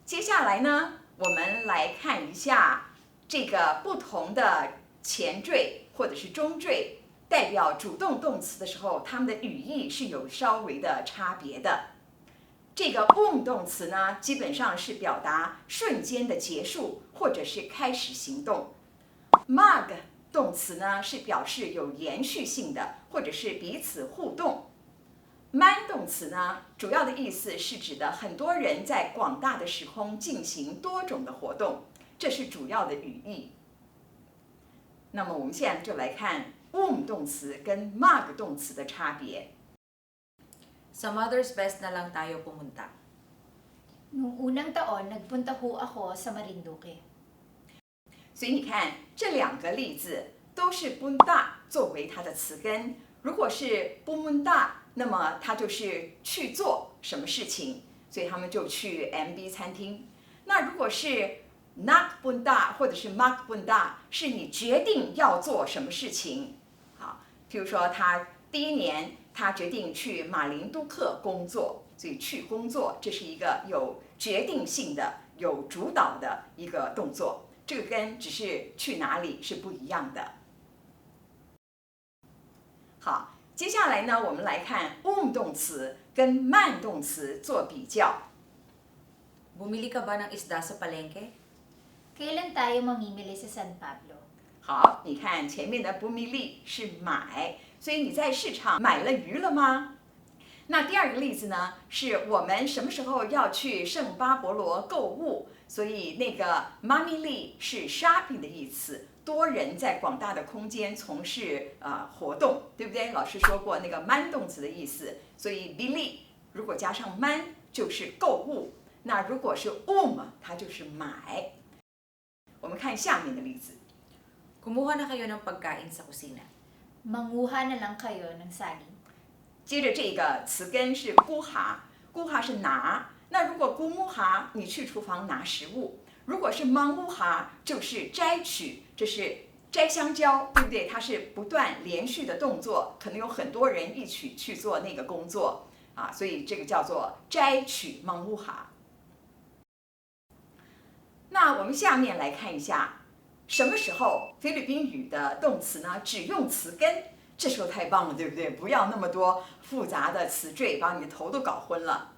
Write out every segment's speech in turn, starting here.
接下来呢，我们来看一下这个不同的前缀或者是中缀代表主动动词的时候，它们的语义是有稍微的差别的。这个动词呢，基本上是表达瞬间的结束或者是开始行动。mag 动词呢是表示有延续性的，或者是彼此互动。man 动词呢，主要的意思是指的很多人在广大的时空进行多种的活动，这是主要的语义。那么我们现在就来看动词跟 mag 动词的差别。Sa Mother's Best na lang tayo pumunta. Nung unang taon, nagpunta ho ako sa Marinduque. 所以你看，这两个例子都是 punta 作为它的词根。如果是 pumunta， 那么它就是去做什么事情，所以他们就去 MB 餐厅。那如果是 nak punta 或者是 mag punta， 是你决定要做什么事情。好，譬如说他第一年他决定去马林都克工作，所以去工作这是一个有决定性的、有主导的一个动作。这个跟只是去哪里是不一样的。好，接下来呢，我们来看动词跟慢动词做比较。Bumili ka ba ng isda sa palengke? Kailan tayo mamimili sa San Pablo? 好，你看前面的 bumili 是买，所以你在市场买了鱼了吗？那第二个例子呢，是我们什么时候要去圣巴伯罗购物？所以那个 mamili 是 shopping 的意思，多人在广大的空间从事活动，对不对？老师说过那个 man 动词的意思，所以 bili 如果加上 man 就是购物，那如果是它就是买。我们看下面的例子。Kumuha na kayo ng pagkain sa kusina. Manguha na lang kayo ng saging. 接着这个词根是咕哈，咕哈是拿。那如果咕木哈，你去厨房拿食物；如果是mang乌哈，就是摘取，这是摘香蕉，对不对？它是不断连续的动作，可能有很多人一起去做那个工作啊，所以这个叫做摘取mang乌哈。那我们下面来看一下，什么时候菲律宾语的动词呢只用词根？这时候太棒了，对不对？不要那么多复杂的词缀，把你的头都搞昏了。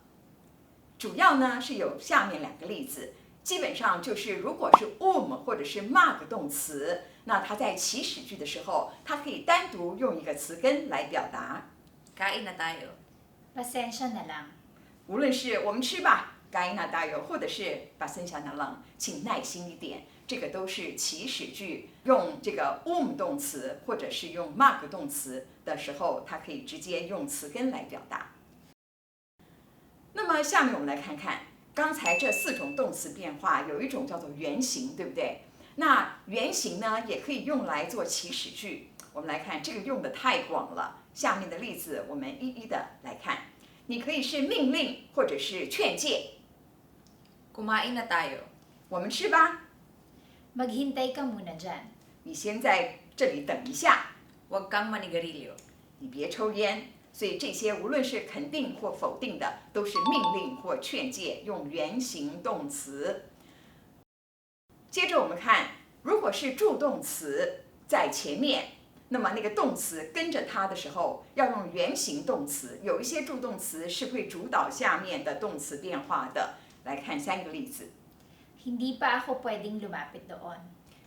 主要呢是有下面两个例子，基本上就是如果是或者是 mag 动词，那它在祈使句的时候，它可以单独用一个词根来表达。Kain na tayo. Pasensya na lang. 无论是我们吃吧，kain na tayo，或者是 pasensya na lang， 请耐心一点。这个都是祈使句，用这个动词或者是用 mag 动词的时候，它可以直接用词根来表达。那么下面我们来看看，刚才这4种动词变化，有一种叫做原形，对不对？那原形呢，也可以用来做祈使句。我们来看，这个用的太广了。下面的例子我们一一的来看。你可以是命令或者是劝诫。Kumain na tayo. 我们吃吧。Maghintay ka muna dyan. 你先在这里等一下。Huwag kang manigarilyo. 你别抽烟。所以这些无论是肯定或否定的，都是命令或劝诫，用原形动词。接着我们看，如果是助动词在前面，那么那个动词跟着它的时候，要用原形动词。有一些助动词是会主导下面的动词变化的。来看3个例子。Hindi pa ako pwedeng lumapit doon.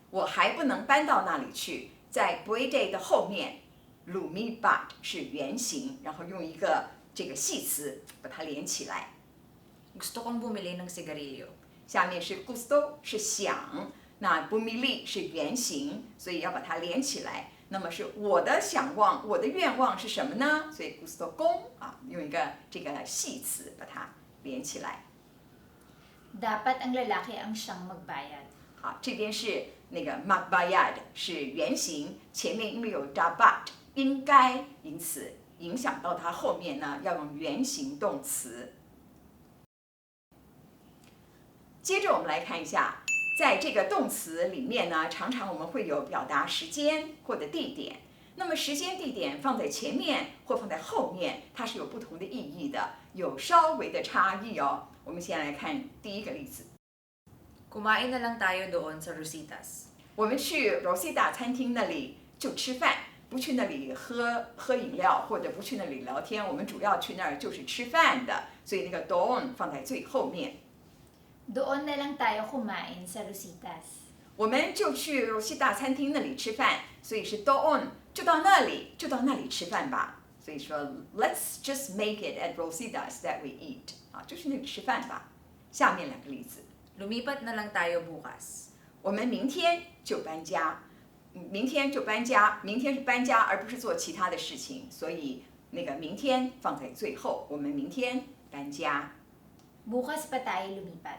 我还不能搬到那里去。在 pwede 的后面。lumipat 是原形，然后用一个这个系词把它连起来。Gusto kong bumili ng sigarilyo. 下面是 gusto 是想，那 bumili 是原形，所以要把它连起来。那么是我的想望，我的愿望是什么呢？所以 gusto kong 用一个这个系词把它连起来。Dapat ang lalaki ang siyang magbayad. 好，这边是那个 magbayad 是原形，前面因为有 dapat。应该，因此影响到它后面呢，要用原形动词。接着我们来看一下，在这个动词里面呢，常常我们会有表达时间或者地点。那么时间、地点放在前面或放在后面，它是有不同的意义的，有稍微的差异哦。我们先来看第一个例子。Kumain na lang tayo doon sa Rositas. 我们去 Rosita 餐厅那里就吃饭，不去那里喝饮料或者不去那里聊天，我们主要去那儿就是吃饭的，所以那个 doon 放在最后面。 Doon na lang tayo kumain sa Rositas. 我们就去 Rosita 餐厅那里吃饭，所以是 doon 就到那里吃饭吧。所以说 Let's just make it at Rositas that we eat 啊，就去那里吃饭吧。下面两个例子， Lumipat na lang tayo bukas. 我们明天就搬家，明天就搬家，明天是搬家，而不是做其他的事情，所以那个明天放在最后，我们明天搬家。 Bukas pa tayo lumipat.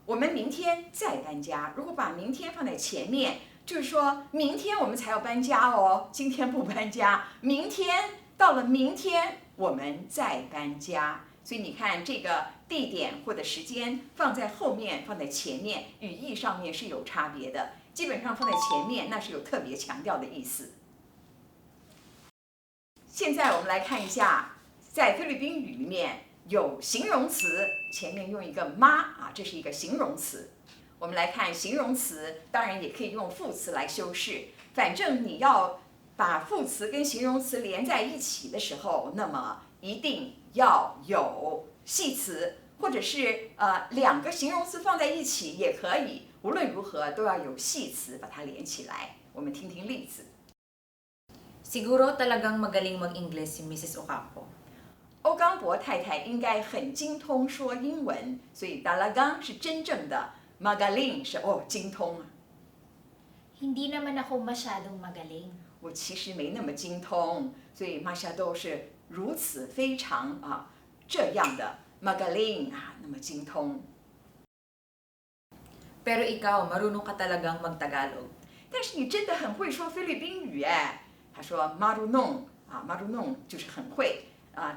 我们明天再搬家。如果把明天放在前面，就是说明天我们才要搬家哦，今天不搬家，明天到了明天我们再搬家。所以你看这个地点或者时间放在后面，放在前面，语义上面是有差别的。基本上放在前面，那是有特别强调的意思。现在我们来看一下，在菲律宾语里面。 有形容词前面用一个妈啊，这是一个形容词。我们来看形容词，当然也可以用副词来修饰。反正你要把副词跟形容词连在一起的时候，那么一定要有系词，或者是两个形容词放在一起也可以。无论如何都要有系词把它连起来。我们听听例子。 Siguro talagang magaling mag-Ingles si Mrs. Ocampo. 欧刚博太太应该很精通说英文，所以 talagang 是真正的 magaling 是精通啊。 Hindi naman ako masyadong magaling. 我其实没那么精通，所以 masyado 是如此非常这样的 magaling 那么精通。 Pero ikaw, marunong ka talagang mag-Tagalog. 但是你真的很会说菲律宾语哎。他说 marunong marunong 就是很会。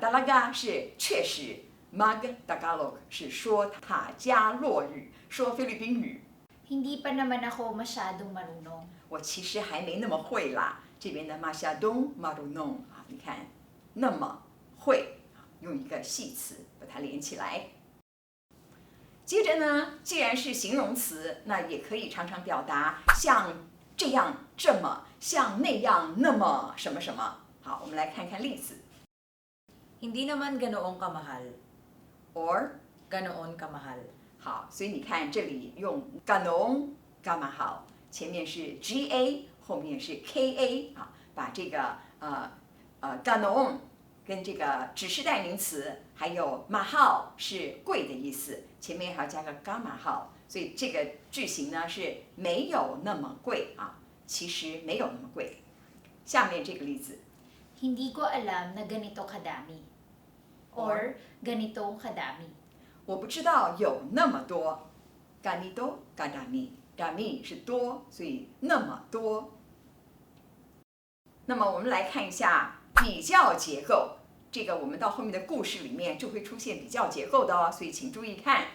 talaga 是确实 ，mag Tagalog 是说塔加洛语，说菲律宾语。 Hindi pa naman ako masyadong marunong. 我其实还没那么会啦。这边的 masyadong marunong 你看那么会用一个系词把它连起来。接着呢，既然是形容词，那也可以常常表达像这样、这么，像那样、那么什么什么。好，我们来看看例子。 Hindi naman ganoong kamahal. or Ganoon kamahal. 好，所以你看这里用 ganoon 干嘛好？前面是 ga， 后面是 ka 把这个ganoon 跟这个指示代名词还有 mahal 是贵的意思，前面还要加个 gamahal， 所以这个句型呢是没有那么贵其实没有那么贵。下面这个例子。 Hindi ko alam na ganito kadami. Or ganitong kadami. 我不知道有那么多 ganito kadami dami 是多，所以那么多。那么我们来看一下比较结构，这个我们到后面的故事里面就会出现比较结构的哦，所以请注意看。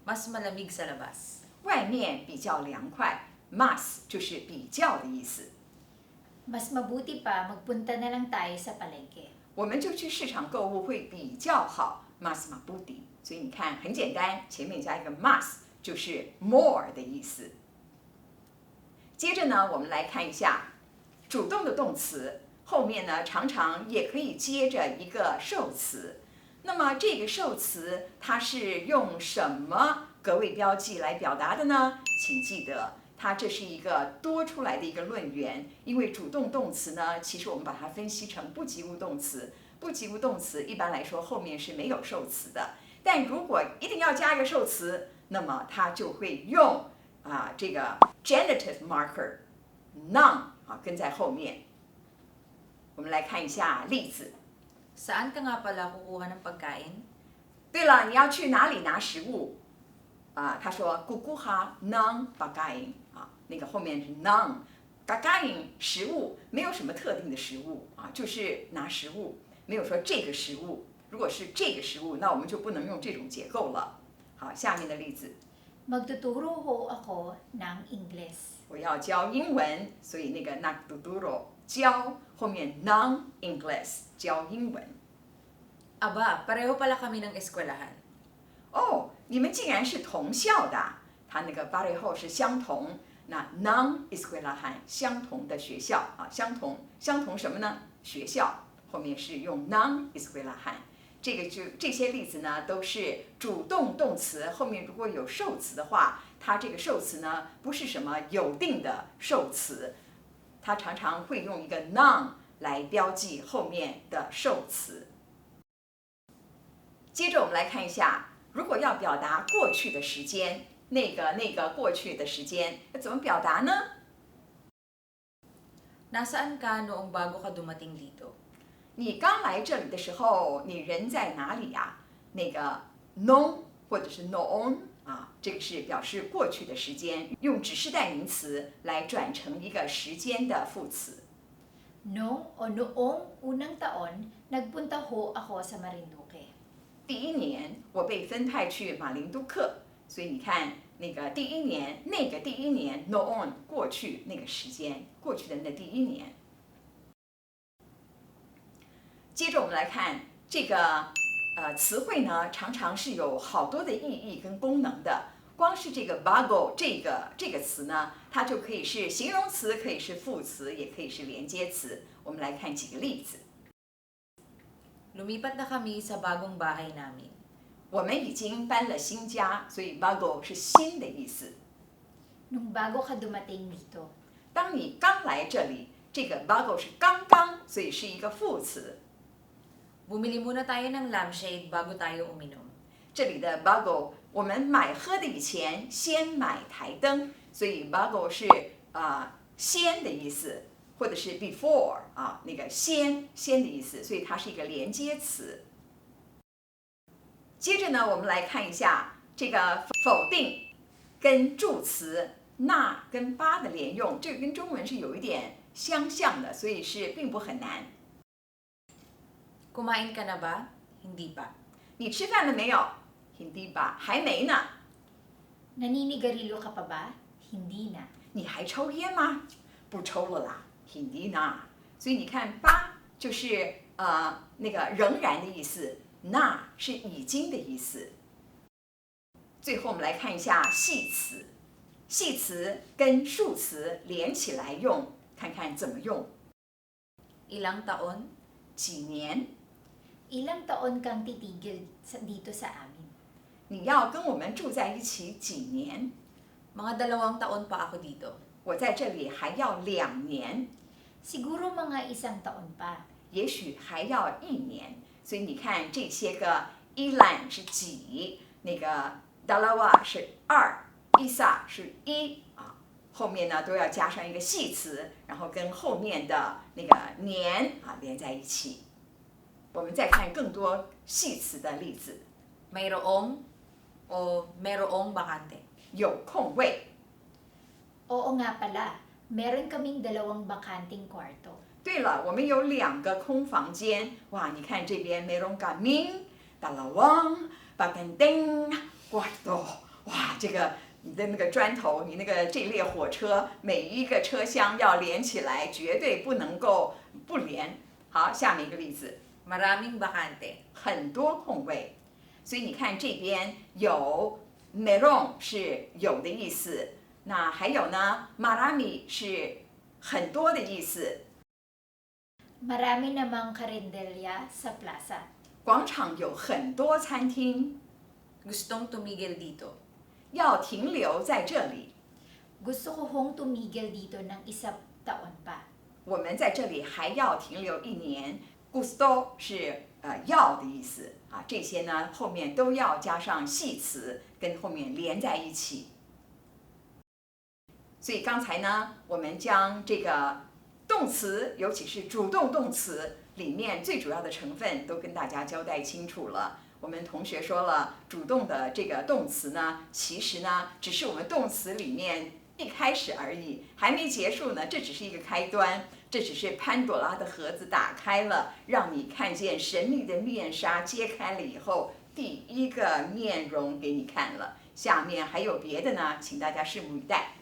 Mas malamig sa labas. 外面比较凉快 ，mas 就是比较的意思。 Mas mabuti pa magpunta na lang tayo sa palengke. 我们就去市场购物会比较好 ，mas mabuti。所以你看很简单，前面加一个 mas 就是 more 的意思。接着呢，我们来看一下主动的动词后面呢，常常也可以接着一个受词。那么这个受词它是用什么格位标记来表达的呢？请记得。 它这是一个多出来的一个论元，因为主动动词呢，其实我们把它分析成不及物动词。不及物动词一般来说后面是没有受词的，但如果一定要加一个受词，那么它就会用这个 genitive marker noun 跟在后面。我们来看一下例子。 Saan ka nga pala kukuha ng pagkain? 对了，你要去哪里拿食物？他说 kukuha ng pagkain 那个后面是 ng。pagkain 食物没有什么特定的食物就是拿食物，没有说这个食物。如果是这个食物，那我们就不能用这种结构了。好，下面的例子。 Magtuturo ho ako ng Ingles. 我要教英文，所以那个 nagtuturo 教后面 ng Ingles 教英文。 Aba, pareho pala kami ng eskwelahan. 哦，你们竟然是同校的。它那个 pareho 是相同，那 non escuela 相同的学校啊，相同什么呢？学校后面是用 non escuela。这些例子呢，都是主动动词后面如果有受词的话，它这个受词呢不是什么有定的受词，它常常会用一个 non 来标记后面的受词。接着我们来看一下，如果要表达过去的时间，那个过去的时间要怎么表达呢？ Nasaan ka noong bago ka dumating dito? 你刚来这里的时候，你人在哪里呀？那个 noon 或者是 noon 啊，这个是表示过去的时间，用指示代名词来转成一个时间的副词。 Noong o noong unang taon, nagpunta ho ako sa Marinduque. 第一年我被分派去马林都克，所以你看那个第一年 noon 过去那个时间，过去的那第一年。接着我们来看这个词汇呢，常常是有好多的意义跟功能的。光是这个 bago 这个词呢，它就可以是形容词，可以是副词，也可以是连接词。我们来看几个例子。 Lumipat na kami sa bagong bahay namin. 我们已经搬了新家，所以 bago 是新的意思。 Nung bago ka dumating dito. 当你刚来这里，这个 bago 是刚刚，所以是一个副词。 Bumili muna tayo ng lampshade bago tayo uminom. 这里的 bago 我们买喝的以前先买台灯，所以 bago 是先的意思，或者是 before 那个先的意思，所以它是一个连接词。接着呢，我们来看一下这个否定跟助词那跟吧的连用，这个跟中文是有一点相像的，所以是并不很难。 Kumain ka na ba? Hindi pa. 你吃饭了没有 ？Hindi ba 还没呢。 Naninigarilyo ka pa ba? Hindi na. 你还抽烟吗？不抽了啦，Hindi na。所以你看，吧就是那个仍然的意思，那是已经的意思。最后我们来看一下系词，系词跟数词连起来用，看看怎么用。 Ilang taon? 几年？ Ilang taon kang titigil dito sa amin? 你要跟我们住在一起几年？ Mga 2 taon pa ako dito. 我在这里还要2年， Siguro mga isang taon pa. 也许还要1年。所以你看这些个 ilan 是几，那个 dalawa 是2， isa 是1后面呢都要加上一个系词，然后跟后面的那个年连在一起。我们再看更多系词的例子， Mayroong o merong bakante. 有空位。 Oo nga pala, meron kaming 2 bakanting kwarto. 对了，我们有2个空房间。哇，你看这边 meron kaming dalawang bakanting kwarto。哇，这个你的那个砖头，你那个这列火车每一个车厢要连起来，绝对不能够不连。好，下面一个例子， Maraming bakante. 很多空位。所以你看这边有 meron 是有的意思，那还有呢 marami 是很多的意思。 Marami namang karinderya sa plaza. 广场有很多餐厅， Gustong tumigil dito. 要停留在这里。 Gusto ko hong tumigil dito ng 1 taon pa. 我们在这里还要停留1年。gusto 是要的意思这些呢后面都要加上系词，跟后面连在一起。所以刚才呢，我们将这个动词，尤其是主动动词里面最主要的成分都跟大家交代清楚了。我们同学说了，主动的这个动词呢，其实呢只是我们动词里面一开始而已，还没结束呢，这只是一个开端，这只是潘朵拉的盒子打开了，让你看见神秘的面纱揭开了以后，第一个面容给你看了。下面还有别的呢，请大家拭目以待。